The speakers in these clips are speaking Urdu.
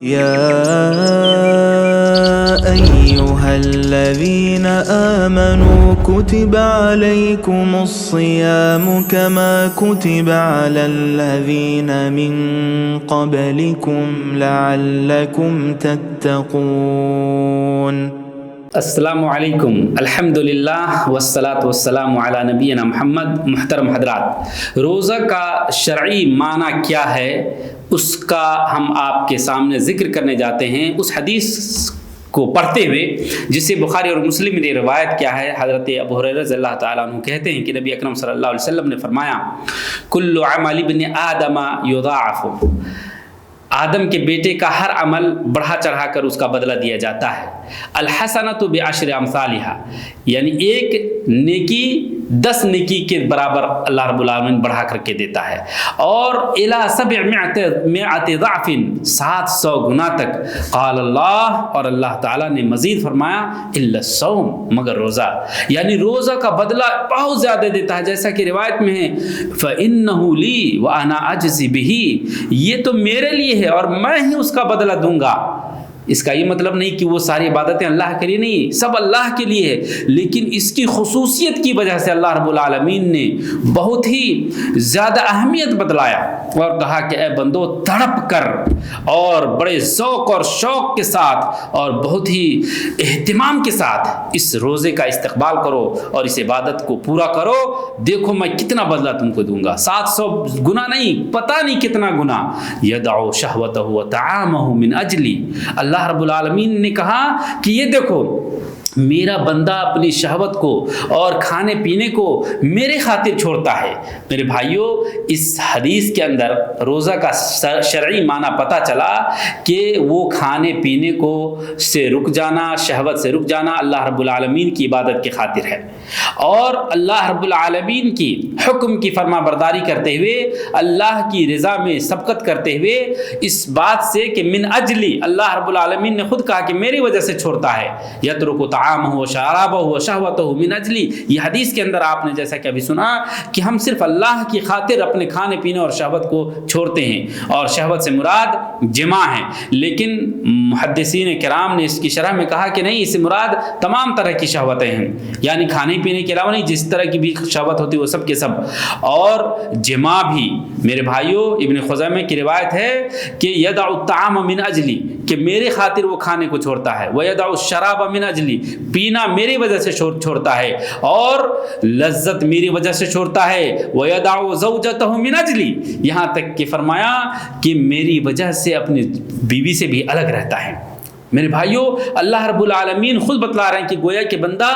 يا أيها الذين آمنوا كتب عليكم الصيام كما كتب على الذين من قبلكم لعلكم تتقون. السلام علیکم، الحمدللہ والصلاة والسلام علی نبینا محمد۔ محترم حضرات، روزہ کا شرعی معنی کیا ہے اس کا ہم آپ کے سامنے ذکر کرنے جاتے ہیں، اس حدیث کو پڑھتے ہوئے جسے بخاری اور مسلم نے روایت کیا ہے۔ حضرت ابو ہریرہ رضی اللہ تعالیٰ عنہ کہتے ہیں کہ نبی اکرم صلی اللہ علیہ وسلم نے فرمایا، کل عمل ابن آدم یضاعف، آدم کے بیٹے کا ہر عمل بڑھا چڑھا کر اس کا بدلہ دیا جاتا ہے۔ الحسنۃ بعشر امثالھا، یعنی ایک نیکی 10 نیکی کے برابر اللہ رب العالمین بڑھا کر کے دیتا ہے، اور الی 700 ضعف، 700 گنا تک۔ قال اللہ، اور اللہ تعالیٰ نے مزید فرمایا، الا الصوم، مگر روزہ، یعنی روزہ کا بدلہ بہت زیادہ دیتا ہے، جیسا کہ روایت میں ہے فإنہ لی وأنا أجزی بہ، یہ تو میرے لیے ہے اور میں ہی اس کا بدلہ دوں گا۔ اس کا یہ مطلب نہیں کہ وہ ساری عبادتیں اللہ کے لیے نہیں، سب اللہ کے لیے ہے، لیکن اس کی خصوصیت کی وجہ سے اللہ رب العالمین نے بہت ہی زیادہ اہمیت بتلایا اور کہا کہ اے بندو، تڑپ کر اور بڑے ذوق اور شوق کے ساتھ اور بہت ہی اہتمام کے ساتھ اس روزے کا استقبال کرو اور اس عبادت کو پورا کرو، دیکھو میں کتنا بدلہ تم کو دوں گا۔ 700 گنا نہیں، پتہ نہیں کتنا گنا۔ یدعو شہوتہ وطعامہ من اجلی، اللہ رب العالمین نے کہا کہ یہ دیکھو میرا بندہ اپنی شہوت کو اور کھانے پینے کو میرے خاطر چھوڑتا ہے۔ میرے بھائیوں، اس حدیث کے اندر روزہ کا شرعی معنی پتہ چلا کہ وہ کھانے پینے کو سے رک جانا، شہوت سے رک جانا اللہ رب العالمین کی عبادت کی خاطر ہے، اور اللہ رب العالمین کی حکم کی فرما برداری کرتے ہوئے، اللہ کی رضا میں سبقت کرتے ہوئے، اس بات سے کہ من اجلی، اللہ رب العالمین نے خود کہا کہ میری وجہ سے چھوڑتا ہے۔ یترک طعامہ و شرابہ و شہوتہ من اجلی، یہ حدیث کے اندر آپ نے جیسا کہ ابھی سنا کہ ہم صرف اللہ کی خاطر اپنے کھانے پینے اور شہوت کو چھوڑتے ہیں، اور شہوت سے مراد جماع ہے، لیکن محدثین کرام نے اس کی شرح میں کہا کہ نہیں، اس سے مراد تمام طرح کی شہوتیں ہیں، یعنی کھانے پینے کے علاوہ نہیں، جس طرح کی بھی شہوت ہوتی ہے وہ سب کے سب، اور جماع بھی۔ میرے بھائیوں، ابن خزیمہ کی روایت ہے کہ یدع الطعام من اجلی، کہ میرے خاطر وہ کھانے کو چھوڑتا ہے، وَيَدَعُ الشَّرَابَ مِنْ اجلی، پینا میری وجہ سے چھوڑتا ہے، اور لذت میری وجہ سے چھوڑتا ہے، وَيَدَعُ زَوْجَتَهُ مِنْ اجلی، یہاں تک کہ فرمایا کہ میری وجہ سے اپنی بیوی سے بھی الگ رہتا ہے۔ میرے بھائیوں، اللہ رب العالمین خود بتلا رہے ہیں کہ گویا کہ بندہ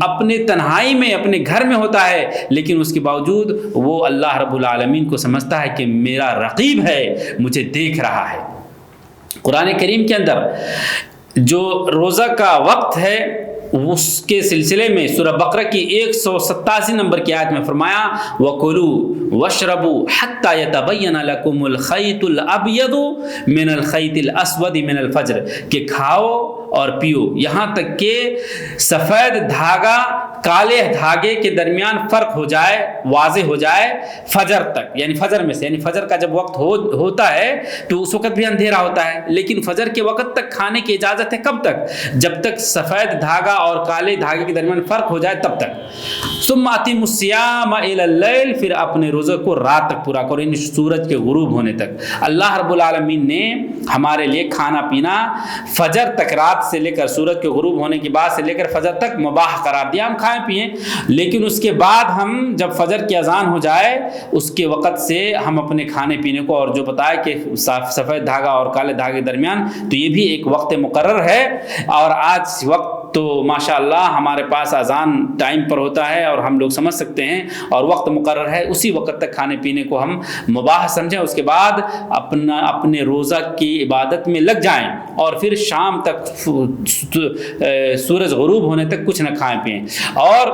اپنے تنہائی میں اپنے گھر میں ہوتا ہے، لیکن اس کے باوجود وہ اللہ رب العالمین کو سمجھتا ہے کہ میرا رقیب ہے، مجھے دیکھ رہا ہے۔ قرآن کریم کے اندر جو روزہ کا وقت ہے اس کے سلسلے میں سورہ بقرہ کی 187 نمبر کی آیت میں فرمایا، وَكُلُوا وَاشْرَبُوا حَتَّى يَتَبَيَّنَ لَكُمُ الْخَيْطُ الْأَبْيَضُ مِنَ الْخَيْطِ الْأَسْوَدِ مِنَ الْفَجْرِ، کہ کھاؤ اور پیو یہاں تک کہ سفید دھاگا کالے دھاگے کے درمیان فرق ہو جائے، واضح ہو جائے فجر تک، یعنی فجر میں سے، یعنی فجر کا جب وقت ہوتا ہے تو اس وقت بھی اندھیرا ہوتا ہے، لیکن فجر کے وقت تک کھانے کی اجازت ہے۔ کب تک؟ جب تک سفید دھاگا اور کالے دھاگے کے درمیان فرق ہو جائے تب تک۔ ثم اتموا الصیام الی اللیل، پھر اپنے روزے کو رات تک پورا کرو، یعنی سورج کے غروب ہونے تک۔ اللہ رب العالمین نے ہمارے لیے کھانا پینا فجر تک، رات سے لے کر سورج کے غروب ہونے کے بعد سے لے کر فجر تک مباح قرار دیا، ہم کھائیں پئیں، لیکن اس کے بعد ہم جب فجر کی اذان ہو جائے اس کے وقت سے ہم اپنے کھانے پینے کو، اور جو بتایا کہ سفید دھاگا اور کالے دھاگے درمیان، تو یہ بھی ایک وقت مقرر ہے، اور آج وقت تو ماشاءاللہ ہمارے پاس اذان ٹائم پر ہوتا ہے اور ہم لوگ سمجھ سکتے ہیں، اور وقت مقرر ہے، اسی وقت تک کھانے پینے کو ہم مباح سمجھیں، اس کے بعد اپنے روزہ کی عبادت میں لگ جائیں، اور پھر شام تک سورج غروب ہونے تک کچھ نہ کھائیں پئیں۔ اور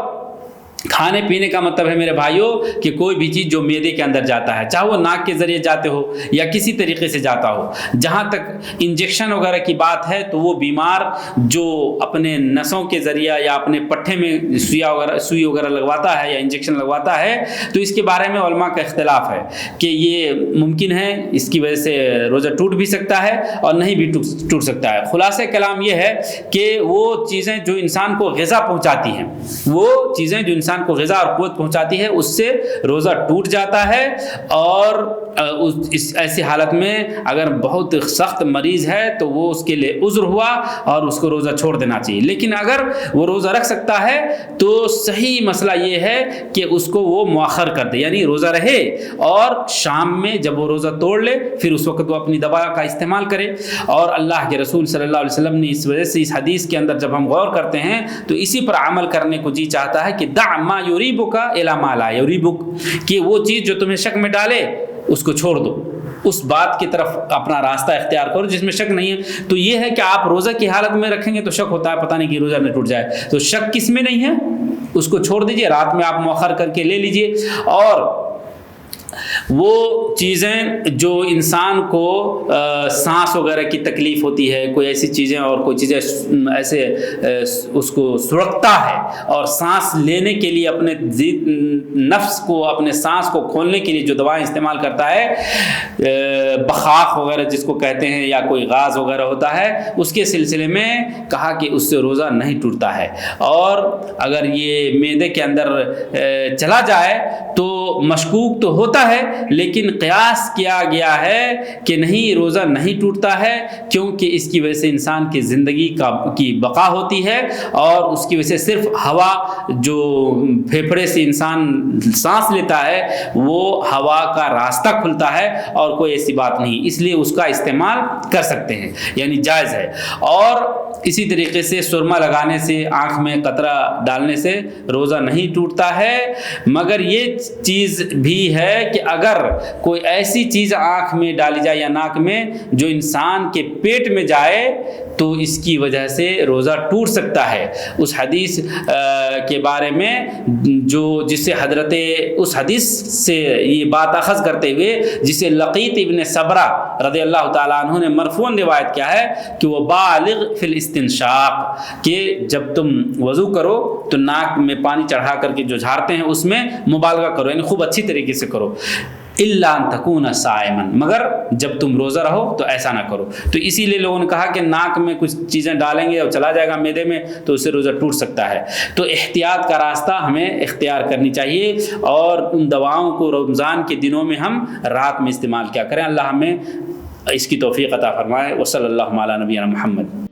کھانے پینے کا مطلب ہے میرے بھائیوں کہ کوئی بھی چیز جو معدے کے اندر جاتا ہے، چاہے وہ ناک کے ذریعے جاتے ہو یا کسی طریقے سے جاتا ہو. جہاں تک انجیکشن وغیرہ کی بات ہے تو وہ بیمار جو اپنے نسوں کے ذریعہ یا اپنے پٹھے میں سوئی وغیرہ لگواتا ہے یا انجیکشن لگواتا ہے، تو اس کے بارے میں علماء کا اختلاف ہے کہ یہ ممکن ہے، اس کی وجہ سے روزہ ٹوٹ بھی سکتا ہے اور نہیں بھی ٹوٹ سکتا ہے. خلاصہ کلام یہ ہے کہ وہ چیزیں جو انسان کو غذا پہنچاتی ہیں، وہ چیزیں جو انسان کو غذا اور قوت پہنچاتی ہے، اس سے روزہ ٹوٹ جاتا ہے. اور اس ایسی حالت میں اگر بہت سخت مریض ہے تو وہ اس کے لیے عذر ہوا اور اس کو روزہ چھوڑ دینا چاہیے. لیکن اگر وہ روزہ رکھ سکتا ہے تو صحیح مسئلہ یہ ہے کہ اس کو وہ مؤخر کر دے، یعنی روزہ رہے اور شام میں جب وہ روزہ توڑ لے پھر اس وقت وہ اپنی دوا کا استعمال کرے. اور اللہ کے رسول صلی اللہ علیہ وسلم نے اس وجہ سے اس حدیث کے اندر جب ہم غور کرتے ہیں تو اسی پر عمل کرنے کو جی چاہتا ہے کہ دع ما یریبک الی ما لا یریبک، کہ وہ چیز جو تمہیں شک میں ڈالے اس کو چھوڑ دو، اس بات کی طرف اپنا راستہ اختیار کرو جس میں شک نہیں ہے. تو یہ ہے کہ آپ روزہ کی حالت میں رکھیں گے تو شک ہوتا ہے، پتہ نہیں کہ روزہ نہ ٹوٹ جائے، تو شک کس میں نہیں ہے اس کو چھوڑ دیجئے، رات میں آپ مؤخر کر کے لے لیجئے. اور وہ چیزیں جو انسان کو سانس وغیرہ کی تکلیف ہوتی ہے، کوئی ایسی چیزیں اور کوئی چیزیں ایسے اس کو سڑکتا ہے اور سانس لینے کے لیے اپنے نفس کو، اپنے سانس کو کھولنے کے لیے جو دوائیں استعمال کرتا ہے، بخاخ وغیرہ جس کو کہتے ہیں یا کوئی غاز وغیرہ ہوتا ہے، اس کے سلسلے میں کہا کہ اس سے روزہ نہیں ٹوٹتا ہے. اور اگر یہ معدے کے اندر چلا جائے تو مشکوک تو ہوتا ہے، لیکن قیاس کیا گیا ہے کہ نہیں، روزہ نہیں ٹوٹتا ہے، کیونکہ اس کی وجہ سے انسان کی زندگی کی بقا ہوتی ہے اور اس کی وجہ سے صرف ہوا جو پھیپھڑے سے انسان سانس لیتا ہے وہ ہوا کا راستہ کھلتا ہے اور کوئی ایسی بات نہیں، اس لیے اس کا استعمال کر سکتے ہیں، یعنی جائز ہے. اور اسی طریقے سے سرما لگانے سے، آنکھ میں قطرہ ڈالنے سے روزہ نہیں ٹوٹتا ہے. مگر یہ چیز بھی ہے کہ اگر کوئی ایسی چیز آنکھ میں ڈالی جائے یا ناک میں جو انسان کے پیٹ میں جائے تو اس کی وجہ سے روزہ ٹوٹ سکتا ہے. اس حدیث کے بارے میں جسے حضرت اس حدیث سے یہ بات اخذ کرتے ہوئے جسے لقیط ابن صبرہ رضی اللہ تعالیٰ عنہ نے مرفوعاً روایت کیا ہے کہ وہ بالغ فی الاستنشاق، کہ جب تم وضو کرو تو ناک میں پانی چڑھا کر کے جو جھاڑتے ہیں اس میں مبالغہ کرو، یعنی خوب اچھی طریقے سے کرو. الا ان تکون صائما، مگر جب تم روزہ رہو تو ایسا نہ کرو. تو اسی لیے لوگوں نے کہا کہ ناک میں کچھ چیزیں ڈالیں گے اور چلا جائے گا معدے میں تو اس سے روزہ ٹوٹ سکتا ہے. تو احتیاط کا راستہ ہمیں اختیار کرنی چاہیے اور ان دواؤں کو رمضان کے دنوں میں ہم رات میں استعمال کیا کریں. اللہ ہمیں اس کی توفیق عطا فرمائے. وصلی اللہ علی نبینا محمد.